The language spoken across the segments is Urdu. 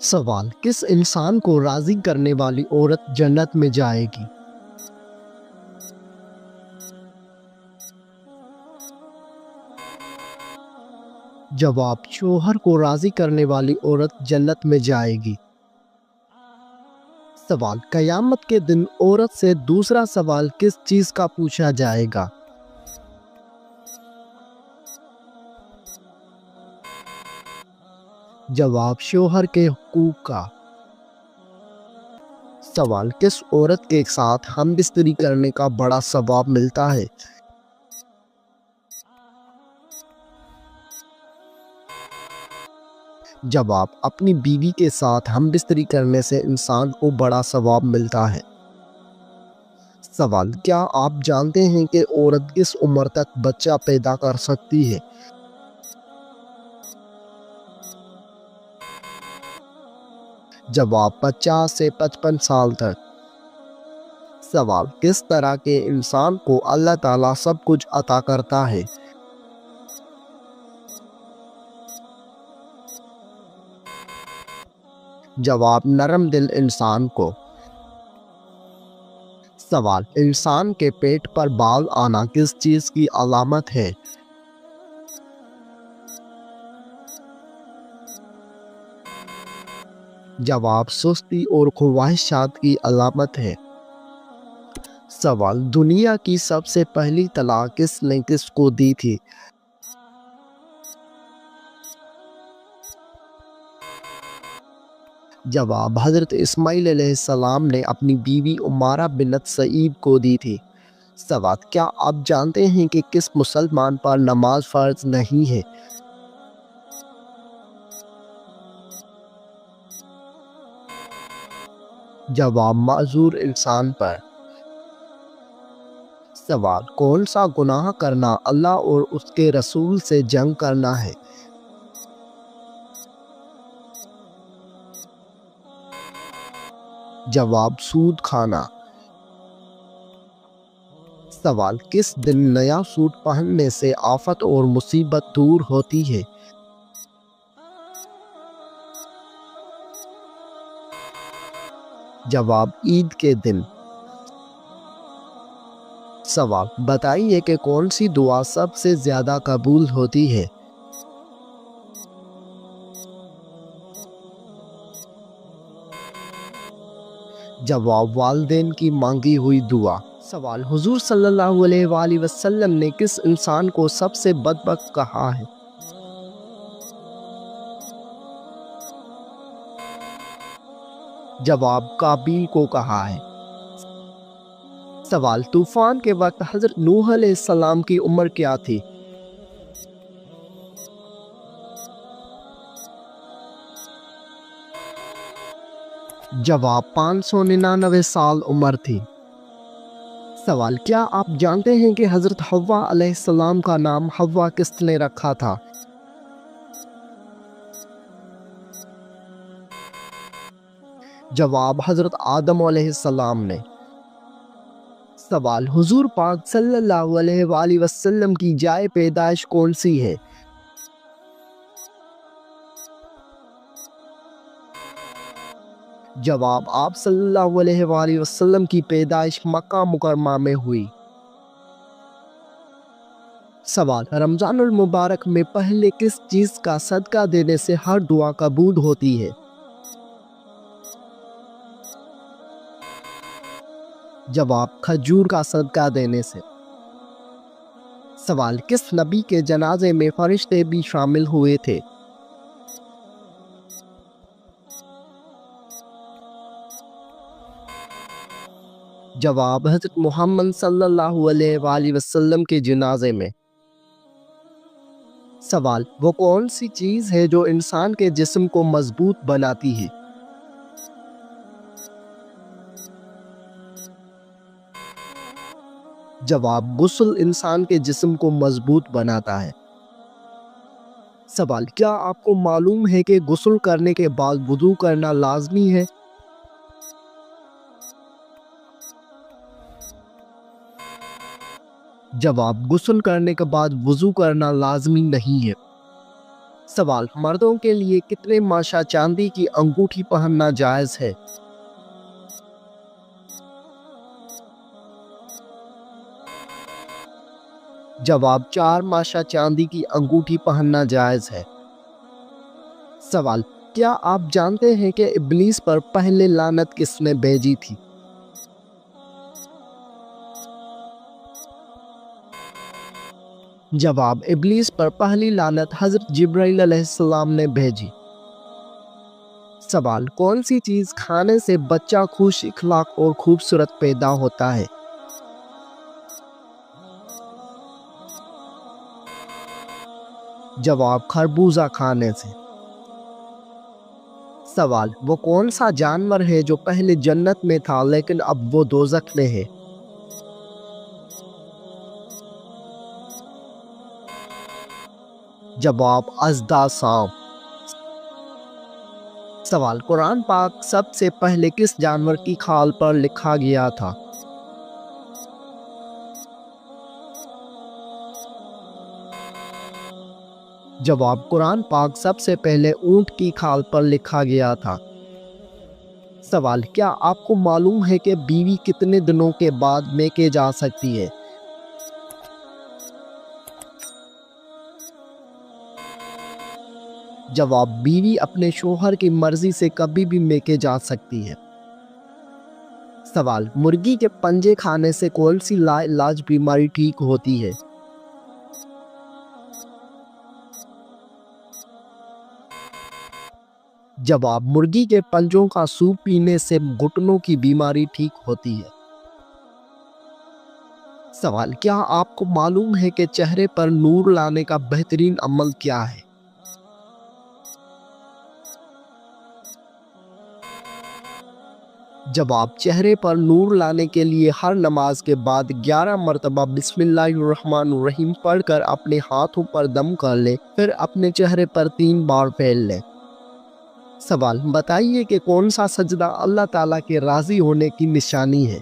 سوال: کس انسان کو راضی کرنے والی عورت جنت میں جائے گی؟ جواب: شوہر کو راضی کرنے والی عورت جنت میں جائے گی۔ سوال: قیامت کے دن عورت سے دوسرا سوال کس چیز کا پوچھا جائے گا؟ جواب: شوہر کے حقوق کا۔ سوال: کس عورت کے ساتھ ہم بستری کرنے کا بڑا ثواب ملتا ہے؟ جواب: اپنی بیوی کے ساتھ ہم بستری کرنے سے انسان کو بڑا ثواب ملتا ہے۔ سوال: کیا آپ جانتے ہیں کہ عورت کس عمر تک بچہ پیدا کر سکتی ہے؟ جواب: 50 سے 55 سال تک۔ سوال: کس طرح کے انسان کو اللہ تعالیٰ سب کچھ عطا کرتا ہے؟ جواب: نرم دل انسان کو۔ سوال: انسان کے پیٹ پر بال آنا کس چیز کی علامت ہے؟ جواب: سستی اور خواہشات کی علامت ہے۔ سوال: دنیا کی سب سے پہلی طلاق کس نے کس کو دی تھی؟ جواب: حضرت اسماعیل علیہ السلام نے اپنی بیوی عمارہ بنت سعید کو دی تھی۔ سوال: کیا آپ جانتے ہیں کہ کس مسلمان پر نماز فرض نہیں ہے؟ جواب: معذور انسان پر۔ سوال: کون سا گناہ کرنا اللہ اور اس کے رسول سے جنگ کرنا ہے؟ جواب: سود کھانا۔ سوال: کس دن نیا سوٹ پہننے سے آفت اور مصیبت دور ہوتی ہے؟ جواب: عید کے دن۔ سوال: بتائیے کہ کون سی دعا سب سے زیادہ قبول ہوتی ہے؟ جواب: والدین کی مانگی ہوئی دعا۔ سوال: حضور صلی اللہ علیہ وآلہ وسلم نے کس انسان کو سب سے بدبخت کہا ہے؟ جواب: قابیل کو کہا ہے۔ سوال: طوفان کے وقت حضرت نوح علیہ السلام کی عمر کیا تھی؟ جواب: 599 سال عمر تھی۔ سوال: کیا آپ جانتے ہیں کہ حضرت حوا علیہ السلام کا نام حوا کس نے رکھا تھا؟ جواب: حضرت آدم علیہ السلام نے۔ سوال: حضور پاک صلی اللہ علیہ وآلہ وسلم کی جائے پیدائش کون سی ہے؟ جواب: آپ صلی اللہ علیہ وآلہ وسلم کی پیدائش مکہ مکرمہ میں ہوئی۔ سوال: رمضان المبارک میں پہلے کس چیز کا صدقہ دینے سے ہر دعا قبول ہوتی ہے؟ جواب: کھجور کا صدقہ دینے سے۔ سوال: کس نبی کے جنازے میں فرشتے بھی شامل ہوئے تھے؟ جواب: حضرت محمد صلی اللہ علیہ وآلہ وسلم کے جنازے میں۔ سوال: وہ کون سی چیز ہے جو انسان کے جسم کو مضبوط بناتی ہے؟ جواب: غسل انسان کے جسم کو مضبوط بناتا ہے۔ سوال: کیا آپ کو معلوم ہے کہ غسل کرنے کے بعد وضو کرنا لازمی ہے؟ جواب: غسل کرنے کے بعد وضو کرنا لازمی نہیں ہے۔ سوال، مردوں کے لیے کتنے ماشا چاندی کی انگوٹھی پہننا جائز ہے؟ جواب، 4 ماشا چاندی کی انگوٹھی پہننا جائز ہے۔ سوال، کیا آپ جانتے ہیں کہ ابلیس پر پہلے لعنت کس نے بھیجی تھی؟ جواب، ابلیس پر پہلی لعنت حضرت جبرائیل علیہ السلام نے بھیجی۔ سوال، کون سی چیز کھانے سے بچہ خوش اخلاق اور خوبصورت پیدا ہوتا ہے؟ جواب، خربوزہ کھانے سے۔ سوال، وہ کون سا جانور ہے جو پہلے جنت میں تھا لیکن اب وہ دوزخ میں ہے؟ جواب، اژدھا سانپ۔ سوال، قرآن پاک سب سے پہلے کس جانور کی کھال پر لکھا گیا تھا؟ جواب، قرآن پاک سب سے پہلے اونٹ کی کھال پر لکھا گیا تھا۔ سوال، کیا آپ کو معلوم ہے کہ بیوی کتنے دنوں کے بعد میکے جا سکتی ہے؟ جواب، بیوی اپنے شوہر کی مرضی سے کبھی بھی میکے جا سکتی ہے۔ سوال، مرغی کے پنجے کھانے سے کون سی لا علاج بیماری ٹھیک ہوتی ہے؟ جواب، مرغی کے پنجوں کا سوپ پینے سے گھٹنوں کی بیماری ٹھیک ہوتی ہے۔ سوال، کیا آپ کو معلوم ہے کہ چہرے پر نور لانے کا بہترین عمل کیا ہے؟ جواب، چہرے پر نور لانے کے لیے ہر نماز کے بعد 11 مرتبہ بسم اللہ الرحمن الرحیم پڑھ کر اپنے ہاتھوں پر دم کر لے، پھر اپنے چہرے پر 3 بار پھیر لے۔ سوال، بتائیے کہ کون سا سجدہ اللہ تعالیٰ کے راضی ہونے کی نشانی ہے؟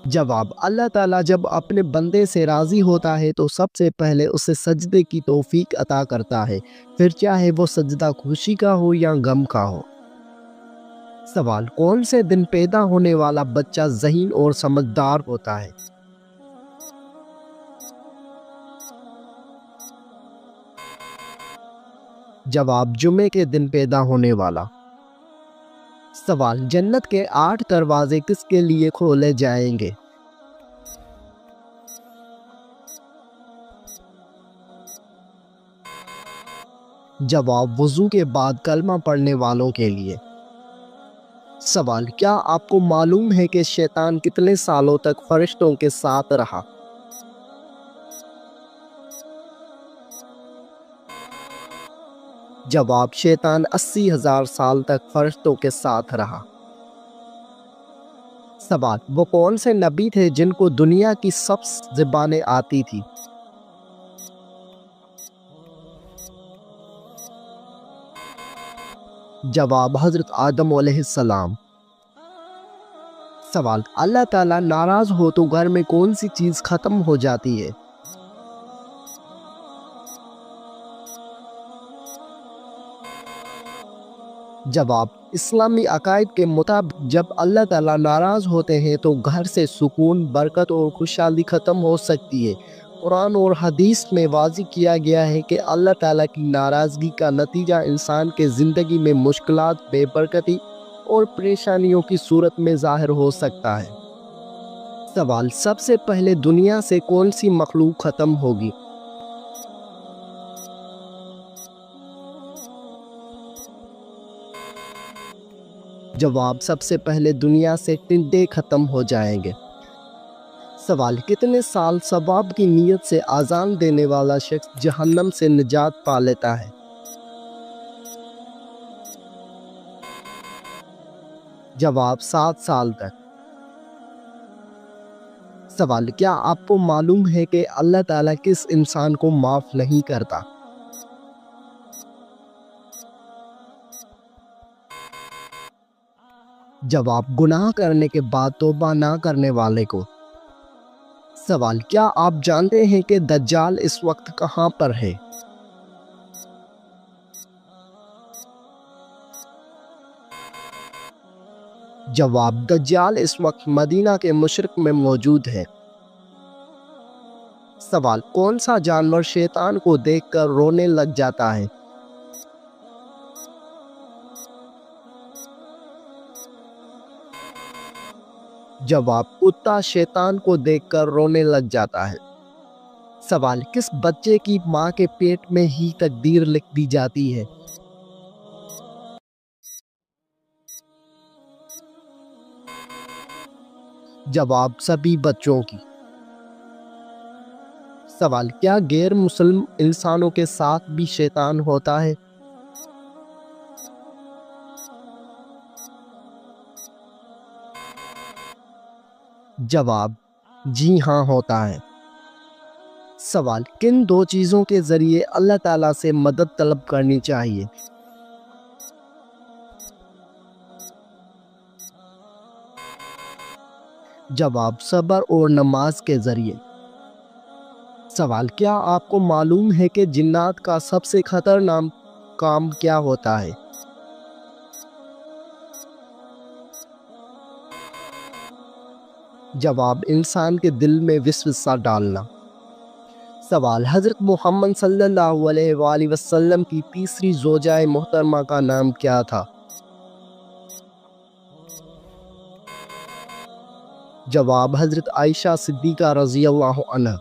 جواب، اللہ تعالیٰ جب اپنے بندے سے راضی ہوتا ہے تو سب سے پہلے اسے سجدے کی توفیق عطا کرتا ہے، پھر چاہے وہ سجدہ خوشی کا ہو یا غم کا ہو۔ سوال، کون سے دن پیدا ہونے والا بچہ ذہین اور سمجھدار ہوتا ہے؟ جواب، جمعے کے دن پیدا ہونے والا۔ سوال، جنت کے 8 دروازے کس کے لیے کھولے جائیں گے؟ جواب، وضو کے بعد کلمہ پڑھنے والوں کے لیے۔ سوال، کیا آپ کو معلوم ہے کہ شیطان کتنے سالوں تک فرشتوں کے ساتھ رہا؟ جواب، شیطان 80,000 سال تک فرشتوں کے ساتھ رہا۔ سوال، وہ کون سے نبی تھے جن کو دنیا کی سب زبانیں آتی تھی؟ جواب، حضرت آدم علیہ السلام۔ سوال، اللہ تعالیٰ ناراض ہو تو گھر میں کون سی چیز ختم ہو جاتی ہے؟ جواب، اسلامی عقائد کے مطابق جب اللہ تعالیٰ ناراض ہوتے ہیں تو گھر سے سکون، برکت اور خوشحالی ختم ہو سکتی ہے۔ قرآن اور حدیث میں واضح کیا گیا ہے کہ اللہ تعالیٰ کی ناراضگی کا نتیجہ انسان کے زندگی میں مشکلات، بے برکتی اور پریشانیوں کی صورت میں ظاہر ہو سکتا ہے۔ سوال، سب سے پہلے دنیا سے کون سی مخلوق ختم ہوگی؟ جواب، سب سے پہلے دنیا سے ٹڈے ختم ہو جائیں گے۔ سوال، کتنے سال ثواب کی نیت سے اذان دینے والا شخص جہنم سے نجات پا لیتا ہے؟ جواب، 7 سال تک۔ سوال، کیا آپ کو معلوم ہے کہ اللہ تعالیٰ کس انسان کو معاف نہیں کرتا؟ جواب، گناہ کرنے کے بعد توبہ نہ کرنے والے کو۔ سوال: کیا آپ جانتے ہیں کہ دجال اس وقت کہاں پر ہے؟ جواب: دجال اس وقت مدینہ کے مشرق میں موجود ہے۔ سوال: کون سا جانور شیطان کو دیکھ کر رونے لگ جاتا ہے؟ جواب: کتا شیطان کو دیکھ کر رونے لگ جاتا ہے۔ سوال: کس بچے کی ماں کے پیٹ میں ہی تقدیر لکھ دی جاتی ہے؟ جواب: سبھی بچوں کی۔ سوال: کیا غیر مسلم انسانوں کے ساتھ بھی شیطان ہوتا ہے؟ جواب: جی ہاں، ہوتا ہے۔ سوال: کن دو چیزوں کے ذریعے اللہ تعالیٰ سے مدد طلب کرنی چاہیے؟ جواب: صبر اور نماز کے ذریعے۔ سوال: کیا آپ کو معلوم ہے کہ جنات کا سب سے خطرناک کام کیا ہوتا ہے؟ جواب: انسان کے دل میں وسوسہ ڈالنا۔ سوال: حضرت محمد صلی اللہ علیہ وآلہ وسلم کی تیسری زوجہ محترمہ کا نام کیا تھا؟ جواب: حضرت عائشہ صدیقہ رضی اللہ عنہ۔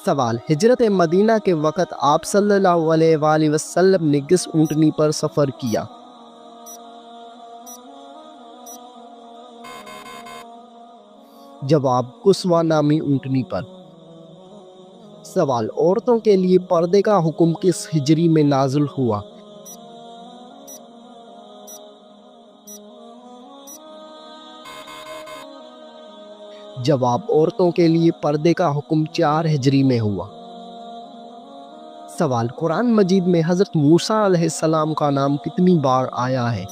سوال: ہجرت مدینہ کے وقت آپ صلی اللہ علیہ وآلہ وسلم نے کس اونٹنی پر سفر کیا؟ جواب: قصوہ نامی اونٹنی پر۔ سوال: عورتوں کے لیے پردے کا حکم کس ہجری میں نازل ہوا؟ جواب: عورتوں کے لیے پردے کا حکم 4 ہجری میں ہوا۔ سوال: قرآن مجید میں حضرت موسیٰ علیہ السلام کا نام کتنی بار آیا ہے؟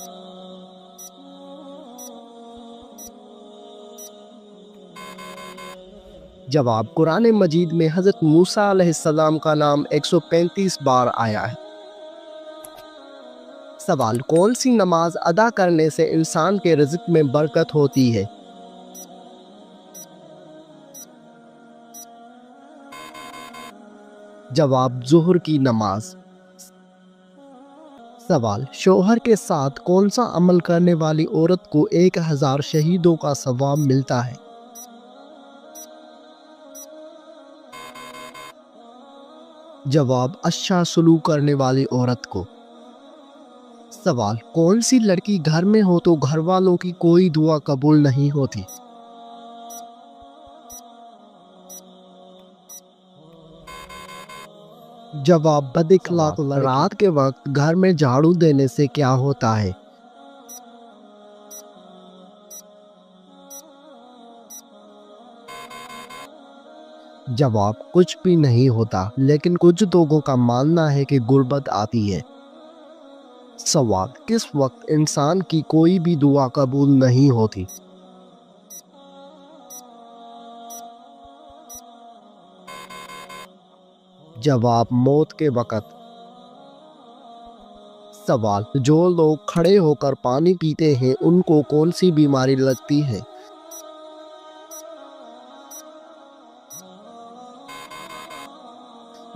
جواب: قرآن مجید میں حضرت موسیٰ علیہ السلام کا نام 135 بار آیا ہے۔ سوال: کون سی نماز ادا کرنے سے انسان کے رزق میں برکت ہوتی ہے؟ جواب: ظہر کی نماز۔ سوال: شوہر کے ساتھ کون سا عمل کرنے والی عورت کو 1000 شہیدوں کا ثواب ملتا ہے؟ جواب: اچھا سلوک کرنے والی عورت کو۔ سوال: کون سی لڑکی گھر میں ہو تو گھر والوں کی کوئی دعا قبول نہیں ہوتی؟ جواب: بد اخلاق لڑکی۔ رات کے وقت گھر میں جھاڑو دینے سے کیا ہوتا ہے؟ جواب: کچھ بھی نہیں ہوتا، لیکن کچھ لوگوں کا ماننا ہے کہ غربت آتی ہے۔ سوال: کس وقت انسان کی کوئی بھی دعا قبول نہیں ہوتی؟ جواب: موت کے وقت۔ سوال: جو لوگ کھڑے ہو کر پانی پیتے ہیں ان کو کون سی بیماری لگتی ہے؟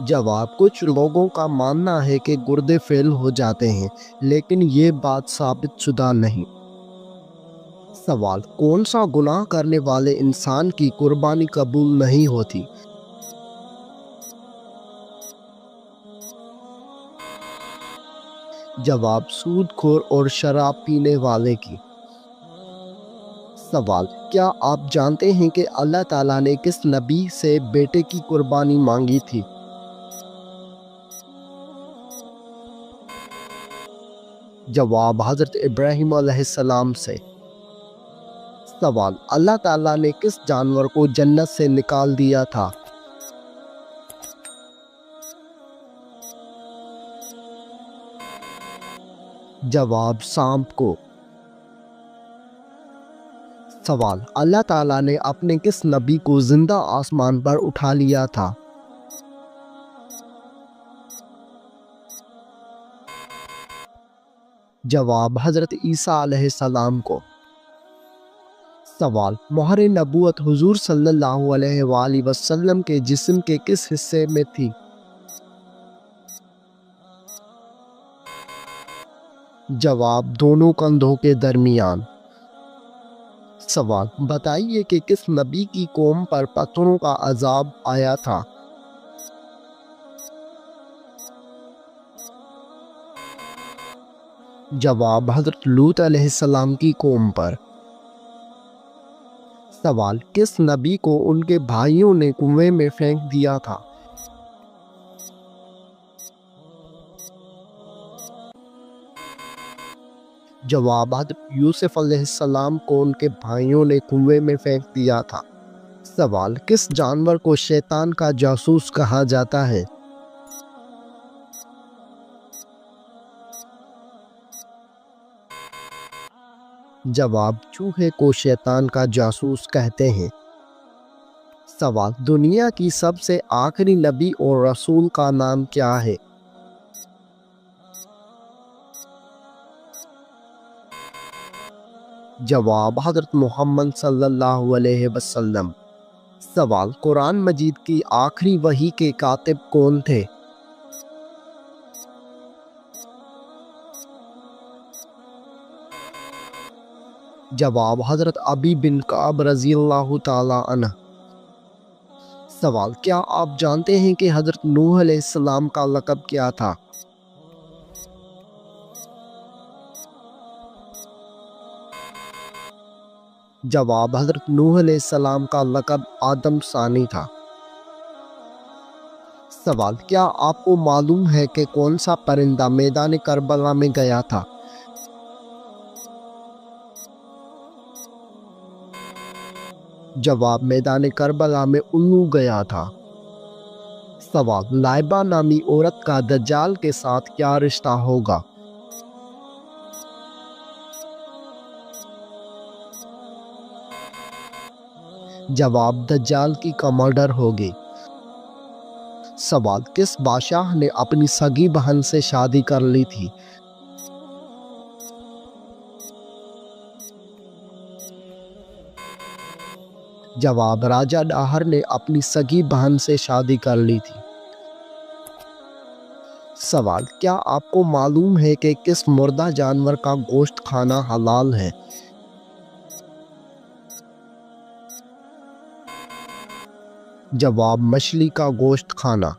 جواب: کچھ لوگوں کا ماننا ہے کہ گردے فیل ہو جاتے ہیں، لیکن یہ بات ثابت شدہ نہیں۔ سوال: کون سا گناہ کرنے والے انسان کی قربانی قبول نہیں ہوتی؟ جواب: سود خور اور شراب پینے والے کی۔ سوال: کیا آپ جانتے ہیں کہ اللہ تعالیٰ نے کس نبی سے بیٹے کی قربانی مانگی تھی؟ جواب: حضرت ابراہیم علیہ السلام سے۔ سوال: اللہ تعالیٰ نے کس جانور کو جنت سے نکال دیا تھا؟ جواب: سانپ کو۔ سوال: اللہ تعالیٰ نے اپنے کس نبی کو زندہ آسمان پر اٹھا لیا تھا؟ جواب: حضرت عیسیٰ علیہ السلام کو۔ سوال: مہر نبوت حضور صلی اللہ علیہ وآلہ وسلم کے جسم کے کس حصے میں تھی؟ جواب: دونوں کندھوں کے درمیان۔ سوال: بتائیے کہ کس نبی کی قوم پر پتھروں کا عذاب آیا تھا؟ جواب: حضرت لوط علیہ السلام کی قوم پر۔ سوال: کس نبی کو ان کے بھائیوں نے کنویں میں پھینک دیا تھا؟ جواب: حضرت یوسف علیہ السلام کو ان کے بھائیوں نے کنویں میں پھینک دیا تھا۔ سوال: کس جانور کو شیطان کا جاسوس کہا جاتا ہے؟ جواب: چوہے کو شیطان کا جاسوس کہتے ہیں۔ سوال: دنیا کی سب سے آخری نبی اور رسول کا نام کیا ہے؟ جواب: حضرت محمد صلی اللہ علیہ وسلم۔ سوال: قرآن مجید کی آخری وحی کے کاتب کون تھے؟ جواب: حضرت ابی بن کعب رضی اللہ تعالی عنہ۔ سوال: کیا آپ جانتے ہیں کہ حضرت نوح علیہ السلام کا لقب کیا تھا؟ جواب: حضرت نوح علیہ السلام کا لقب آدم ثانی تھا۔ سوال: کیا آپ کو معلوم ہے کہ کون سا پرندہ میدان کربلا میں گیا تھا؟ جواب: میدان کربلا میں الو گیا تھا۔ سوال: لائبہ نامی عورت کا دجال کے ساتھ کیا رشتہ ہوگا؟ جواب: دجال کی کمانڈر ہوگی۔ سوال: کس بادشاہ نے اپنی سگی بہن سے شادی کر لی تھی؟ جواب: راجہ ڈاہر نے اپنی سگی بہن سے شادی کر لی تھی۔ سوال: کیا آپ کو معلوم ہے کہ کس مردہ جانور کا گوشت کھانا حلال ہے؟ جواب: مچھلی کا گوشت کھانا۔